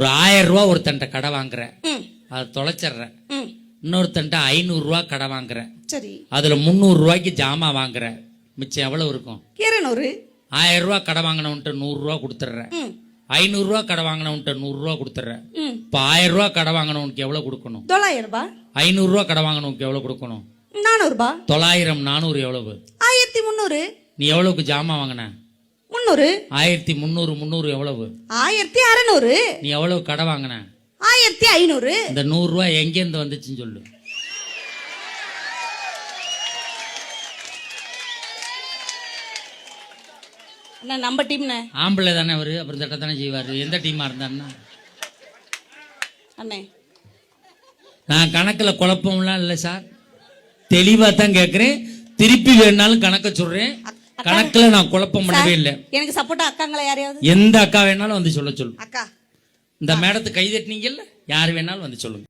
ஒரு 1000 ரூபா ஒருத்தன்ட்ட கடை வாங்குறேன், அதை தொலைச்சிடுறேன். இன்னொருத்தன்ட்ட 500 ரூபா கடை வாங்குறேன், சரி, அதுல 300 ரூபாய்க்கு ஜாமான் வாங்குறேன். மிச்சம் எவ்வளவு இருக்கும்? 200. 1000 ரூபா கடை வாங்கினவன்ட்ட 100 ரூபா கொடுத்துட்றேன். 500 ரூபா கடை வாங்கினவன்ட்ட 100 ரூபா கொடுத்துட்றேன். இப்ப 1000 ரூபா கடை வாங்கினவனுக்கு எவ்வளவு கொடுக்கணும்? 900 ரூபாய். 500 ரூபா கடை வாங்கினவனுக்கு எவ்வளவு கொடுக்கணும்? 400 ரூபாய். 900 400 எவ்வளவு? 1300. நீ எவ்வளவுக்கு ஜாமான் வாங்கின? 300. 1300 300 எவ்வளவு? 1600. நீ எவ்வளவு கடை வாங்கின? 1500. இந்த 100 ரூபாய் எங்க இருந்து வந்துச்சுன்னு சொல்லு. நம்ம டீம்னே ஆம்பளை தானே அவரு, அப்புறம் தட்ட தானே செய்வாரு. எந்த டீமா இருந்தாருன்னா அண்ணே, நான் கணக்குல குழப்பம்லாம் இல்லை சார், தெளிவா தான் கேட்கிறேன். திருப்பி வேணாலும் கணக்க சொல்றேன். கணக்குல நான் குழப்பம் பண்ணவே இல்லை. எனக்கு சப்போர்ட்டா அக்காங்களா யாரையாவது? எந்த அக்கா வேணாலும் வந்து சொல்ல சொல்லு. அக்கா, இந்த மேடத்துக்கு கை தட்டினீங்கல்ல, யாரு வேணாலும் வந்து சொல்லுங்க.